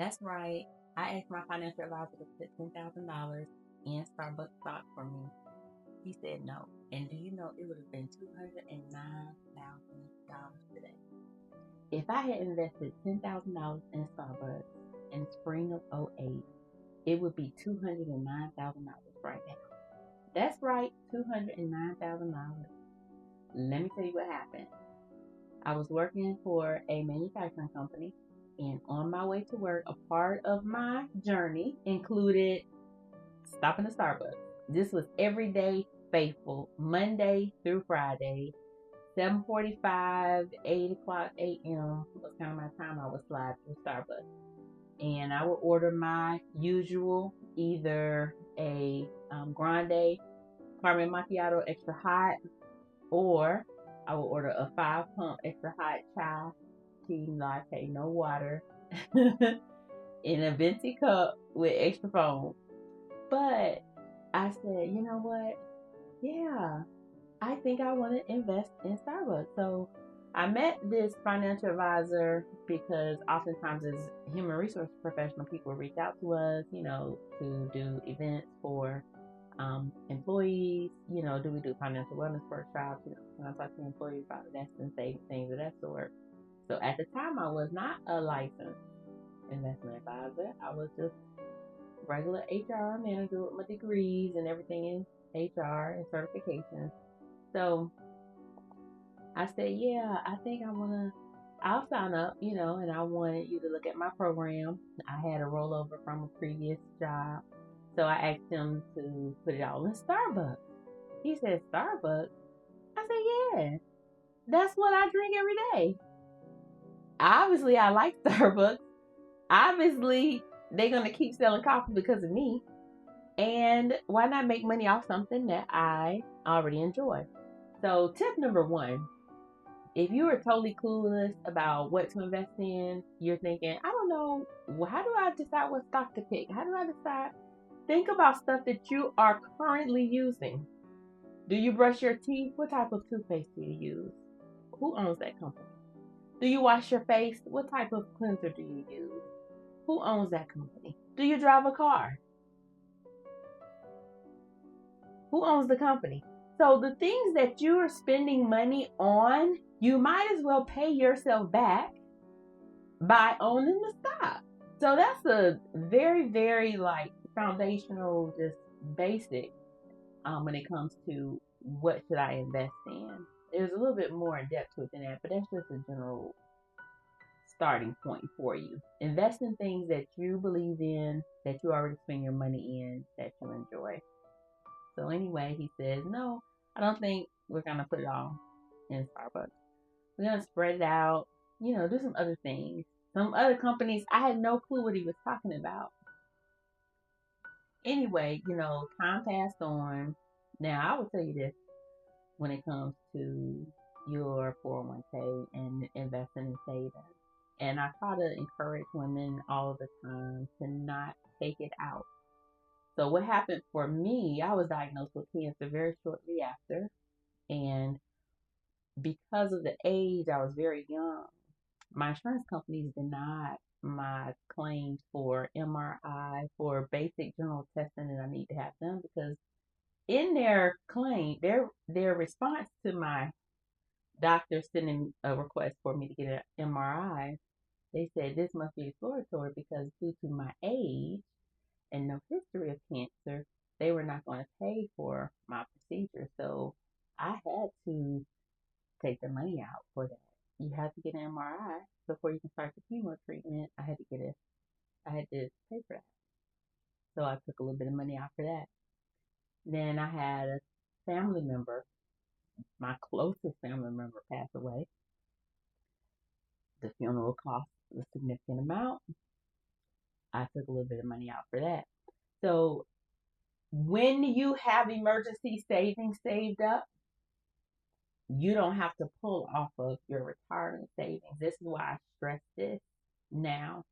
That's right. I asked my financial advisor to put $10,000 in Starbucks stock for me. He said no. And do you know it would have been $209,000 today? If I had invested $10,000 in Starbucks in the spring of '08, it would be $209,000 right now. That's right, $209,000. Let me tell you what happened. I was working for a manufacturing company, and on my way to work, a part of my journey included stopping at Starbucks. This was everyday faithful, Monday through Friday, 7:45, 8 o'clock a.m. was kind of my time. I would slide through Starbucks, and I would order my usual, either a grande caramel macchiato extra hot, or I would order a 5 pump extra hot chai tea latte, no water, in a venti cup with extra foam. But I said, you know what? Yeah, I think I want to invest in Starbucks. So I met this financial advisor because oftentimes as human resource professional, people reach out to us, to do events for employees. Do we do financial wellness workshops? Can I talk to employees about investing, saving, things of that sort? So at the time, I was not a licensed investment advisor. I was just regular HR manager with my degrees and everything in HR and certifications. So I said, yeah, I think I'll sign up, and I wanted you to look at my program. I had a rollover from a previous job. So I asked him to put it all in Starbucks. He said, Starbucks? I said, yeah, that's what I drink every day. Obviously, I like Starbucks. Obviously, they're going to keep selling coffee because of me. And why not make money off something that I already enjoy? So, tip number one, if you are totally clueless about what to invest in, you're thinking, I don't know, how do I decide what stock to pick? How do I decide? Think about stuff that you are currently using. Do you brush your teeth? What type of toothpaste do you use? Who owns that company? Do you wash your face? What type of cleanser do you use? Who owns that company? Do you drive a car? Who owns the company? So the things that you are spending money on, you might as well pay yourself back by owning the stock. So that's a very, very foundational, just basic when it comes to what should I invest in. There's a little bit more in depth to it than that, but that's just a general starting point for you. Invest in things that you believe in, that you already spend your money in, that you enjoy. So anyway, he says, no, I don't think we're gonna put it all in Starbucks. We're gonna spread it out, do some other things. Some other companies, I had no clue what he was talking about. Anyway, time passed on. Now I will tell you this when it comes to your 401k and investing and saving. And I try to encourage women all the time to not take it out. So what happened for me, I was diagnosed with cancer very shortly after. And because of the age, I was very young. My insurance companies denied my claims for MRI, for basic general testing that I need to have done, because in their claim, their response to my doctor sending a request for me to get an MRI, they said this must be exploratory because due to my age and no history of cancer, they were not going to pay for my procedure. So I had to take the money out for that. You have to get an MRI before you can start the chemo treatment. I had to pay for that. So I took a little bit of money out for that. Then I had a family member, my closest family member, pass away. The funeral cost a significant amount. I took a little bit of money out for that. So when you have emergency savings saved up, you don't have to pull off of your retirement savings. This is why I stress this now.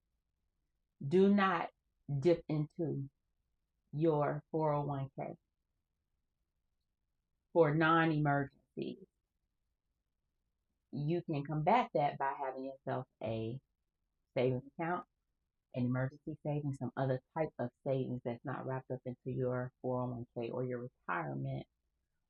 Do not dip into your 401k for non emergencies. You can combat that by having yourself a savings account, an emergency savings, some other type of savings that's not wrapped up into your 401k or your retirement.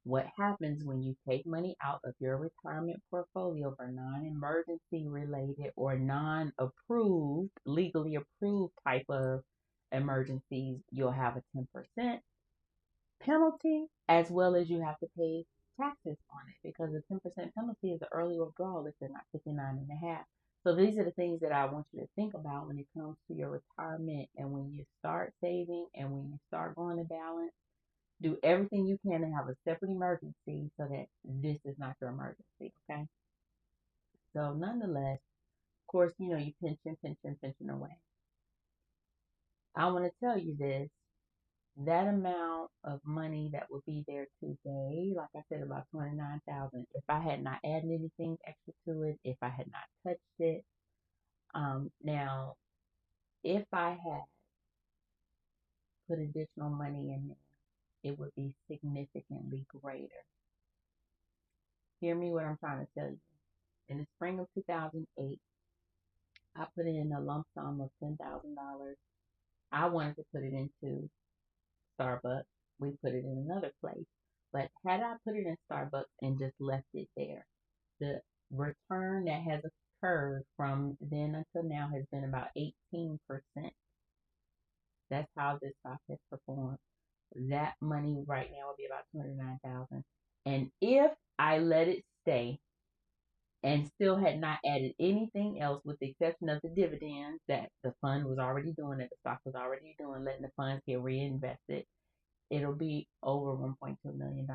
What happens when you take money out of your retirement portfolio for non-emergency related or non-approved, legally approved type of emergencies, you'll have a 10% penalty, as well as you have to pay taxes on it, because the 10% penalty is the early withdrawal if they're not 59 and a half. So these are the things that I want you to think about when it comes to your retirement, and when you start saving and when you start going to balance. Do everything you can to have a separate emergency so that this is not your emergency, okay? So nonetheless, of course, you pension away. I want to tell you this. That amount of money that would be there today, like I said, about 29,000. If I had not added anything extra to it, if I had not touched it, now, if I had put additional money in there, it would be significantly greater. Hear me what I'm trying to tell you. In the spring of 2008, I put in a lump sum of $10,000. I wanted to put it into Starbucks. We put it in another place. But had I put it in Starbucks and just left it there, the return that has occurred from then until now has been about 18%. That's how this stock has performed. That money right now will be about $29,000. And if I let it stay and still had not added anything else, with the exception of the dividends that the fund was already doing, that the stock was already doing, letting the funds get reinvested, it'll be over $1.2 million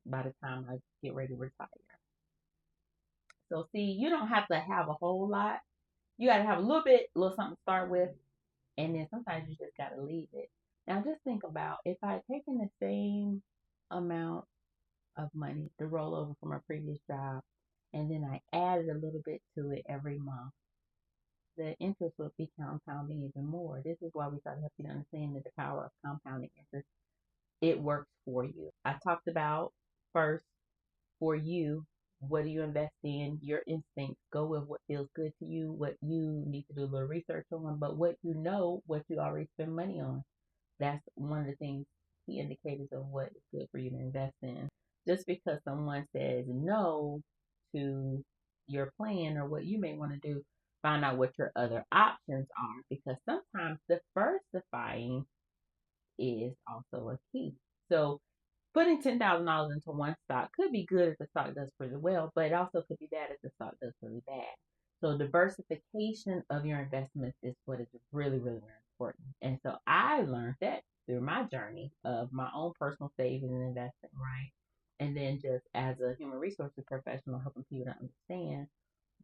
by the time I get ready to retire. So see, you don't have to have a whole lot. You got to have a little something to start with, and then sometimes you just got to leave it. Now just think about, if I had taken the same amount of money to roll over from a previous job, and then I added a little bit to it every month, the interest would be compounding even more. This is why we try to help you to understand that the power of compounding interest, it works for you. I talked about first, for you, what do you invest in? Your instincts. Go with what feels good to you, what you need to do a little research on, but what what you already spend money on. That's one of the things, key indicators of what is good for you to invest in. Just because someone says no to your plan or what you may want to do, find out what your other options are, because sometimes diversifying is also a key. So putting $10,000 into one stock could be good if the stock does pretty well, but it also could be bad if the stock does really bad. So diversification of your investments is what is really, really, really important. And so I learned that through my journey of my own personal saving and investing, right? And then just as a human resources professional, helping people to understand,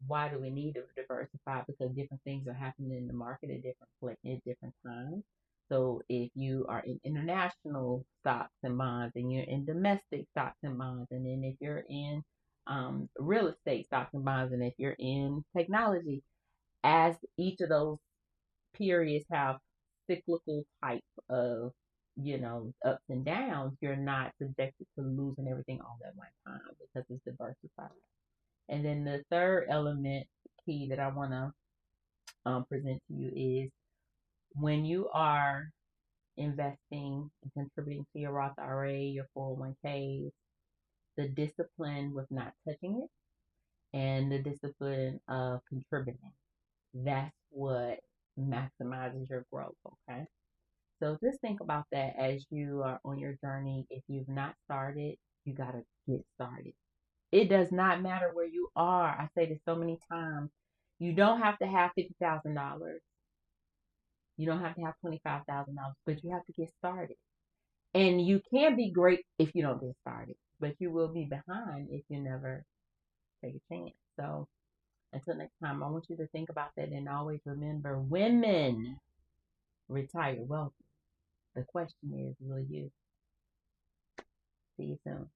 why do we need to diversify? Because different things are happening in the market at different times. So if you are in international stocks and bonds, and you're in domestic stocks and bonds, and then if you're in real estate stocks and bonds, and if you're in technology, as each of those periods have cyclical type of ups and downs, you're not subjected to losing everything all at one time because it's diversified. And then the third element key that I want to present to you is, when you are investing and contributing to your Roth IRA, your 401ks, the discipline with not touching it and the discipline of contributing. That's what maximizes your growth, okay? So just think about that as you are on your journey. If you've not started, you got to get started. It does not matter where you are. I say this so many times. You don't have to have $50,000. You don't have to have $25,000, but you have to get started. And you can be great if you don't get started, but you will be behind if you never take a chance. So until next time, I want you to think about that, and always remember, women retire wealthy. The question is, will you? See you soon.